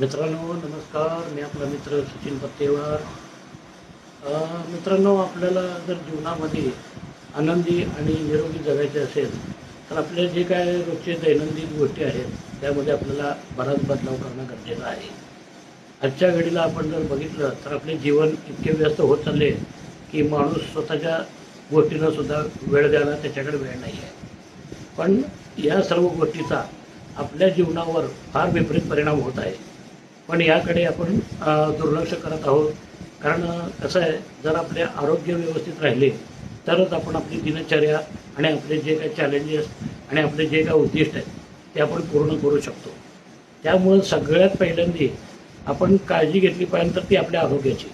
मित्रांनो नमस्कार. मी आपला मित्र सचिन पत्तेवार. मित्रांनो, आपल्याला जर जीवनामध्ये आनंदी आणि निरोगी जगायचे असेल तर आपले जे काय रोजचे दैनंदिन गोष्टी आहेत त्यामध्ये आपल्याला बराच बदलाव करणं गरजेचं आहे. आजच्या घडीला आपण जर बघितलं तर आपले जीवन इतके व्यस्त होत चालले की माणूस स्वतःच्या गोष्टींना सुद्धा वेळ द्यायला त्याच्याकडे वेळ नाही आहे. पण या सर्व गोष्टीचा आपल्या जीवनावर फार विपरीत परिणाम होत आहे. पण याकडे आपण दुर्लक्ष करत आहोत. कारण कसं आहे, जर आपले आरोग्य व्यवस्थित राहिले तरच आपण आपली दिनचर्या आणि आपले जे काही चॅलेंजेस आणि आपले जे काही उद्दिष्ट आहेत ते आपण पूर्ण करू शकतो. त्यामुळं सगळ्यात पहिल्यांदा आपण काळजी घेतली पाहिजे तर ती आपल्या आरोग्याची.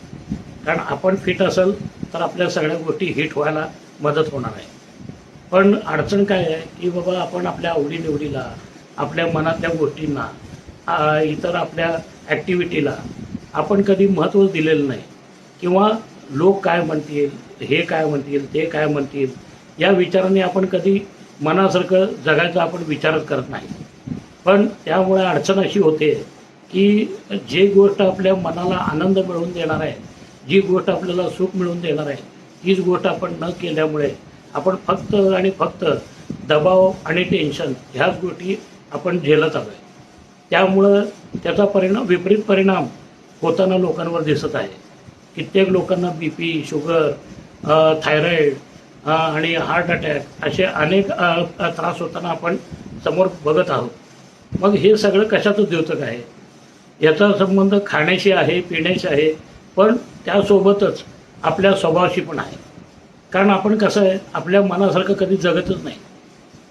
कारण आपण फिट असेल तर आपल्या सगळ्या गोष्टी हिट व्हायला मदत होणार आहे. पण अडचण काय आहे की बाबा आपण आपल्या आवडीनिवडीला, आपल्या मनातल्या गोष्टींना, इतर आपल्या ॲक्टिव्हिटीला आपण कधी महत्त्वच दिलेलं नाही. किंवा लोक काय म्हणतील, हे काय म्हणतील, ते काय म्हणतील, या विचाराने आपण कधी मनासारखं जगायचा आपण विचारच करत नाही. पण त्यामुळे अडचण अशी होते की जी गोष्ट आपल्या मनाला आनंद मिळवून देणार आहे, जी गोष्ट आपल्याला सुख मिळवून देणार आहे, तीच गोष्ट आपण न केल्यामुळे आपण फक्त आणि फक्त दबाव आणि टेन्शन ह्याच गोष्टी आपण झेलत आलो आहे. त्यामुळं त्याचा विपरीत परिणाम होताना लोकांवर दिसत आहे. कित्येक लोकांना BP, शुगर, थायरॉईड आणि हार्ट अटॅक असे अनेक त्रास होताना आपण समोर बघत आहोत. मग हे सगळं कशाचं द्योतक आहे? याचा संबंध खाण्याशी आहे, पिण्याशी आहे, पण त्यासोबतच आपल्या स्वभावाशी पण आहे. कारण आपण कसं आहे, आपल्या मनासारखं कधी जगतच नाही.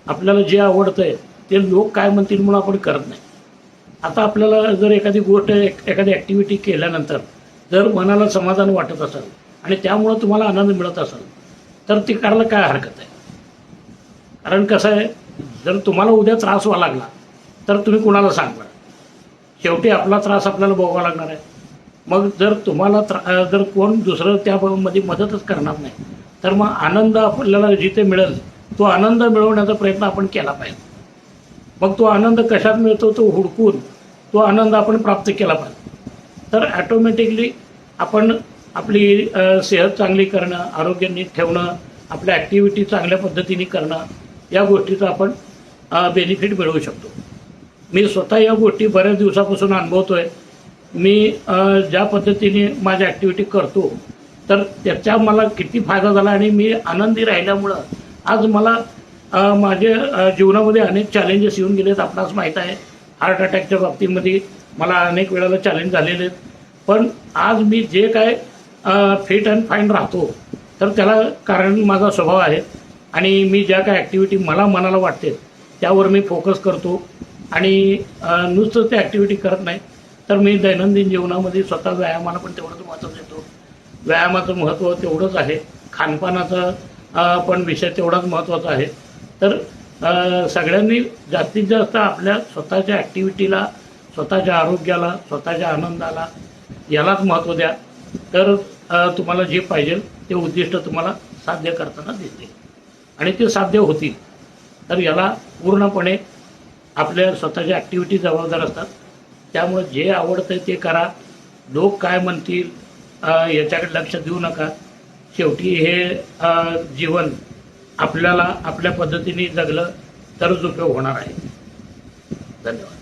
आपल्याला जे आवडतं आहे ते लोक काय म्हणतील म्हणून आपण करत नाही. आता आपल्याला जर एखादी गोष्ट, एखादी ॲक्टिव्हिटी केल्यानंतर जर मनाला समाधान वाटत असेल आणि त्यामुळं तुम्हाला आनंद मिळत असेल तर ती करायला काय हरकत आहे? कारण कसं आहे, जर तुम्हाला उद्या त्रास व्हावा लागला तर तुम्ही कुणाला सांगणार? शेवटी आपला त्रास आपल्याला भोगावा लागणार आहे. मग जर तुम्हाला जर कोण दुसरं त्यामध्ये मदतच करणार नाही तर मग आनंद आपल्याला जिथे मिळेल तो आनंद मिळवण्याचा प्रयत्न आपण केला पाहिजे. मग तो आनंद कशात मिळतो तो हुडकून तो आनंद आपण प्राप्त केला पाहिजे. तर ॲटोमॅटिकली आपण आपली सेहत चांगली करणं, आरोग्य नीट ठेवणं, आपल्या ॲक्टिव्हिटी चांगल्या पद्धतीने करणं, या गोष्टीचा आपण बेनिफिट मिळवू शकतो. मी स्वतः या गोष्टी बऱ्याच दिवसापासून अनुभवतो आहे. मी ज्या पद्धतीने माझ्या ॲक्टिव्हिटी करतो तर त्याचा मला किती फायदा झाला आणि मी आनंदी राहिल्यामुळं आज मला माझ्या जीवनामध्ये अनेक चॅलेंजेस येऊन गेले आहेत. आपणास माहीत आहे, हार्ट अटॅकच्या बाबतीमध्ये मला अनेक वेळेला चॅलेंज झालेले आहेत. पण आज मी जे काय फिट अँड फाईन राहतो तर त्याला कारण माझा स्वभाव आहे. आणि मी ज्या काय ॲक्टिव्हिटी मनाला वाटते त्यावर मी फोकस करतो. आणि नुसतं ते ॲक्टिव्हिटी करत नाही तर मी दैनंदिन जीवनामध्ये स्वतः व्यायामाला पण तेवढंच महत्त्व देतो. व्यायामाचं महत्त्व तेवढंच आहे, खानपानाचा पण विषय तेवढाच महत्त्वाचा आहे. तर सगळ्यांनी जास्तीत जास्त आपल्या स्वतःच्या ॲक्टिव्हिटीला, स्वतःच्या आरोग्याला, स्वतःच्या आनंदाला यालाच महत्त्व द्या. तर तुम्हाला जे पाहिजे ते उद्दिष्ट तुम्हाला साध्य करताना दिसतील आणि ते साध्य होतील. तर याला पूर्णपणे आपल्या स्वतःच्या ॲक्टिव्हिटी जबाबदार असतात. त्यामुळे जे आवडतं ते करा. लोक काय म्हणतील याच्याकडे लक्ष देऊ नका. शेवटी हे जीवन आपल्याला आपल्या पद्धतीने जगलं तरच उपयोग होणार आहे. धन्यवाद.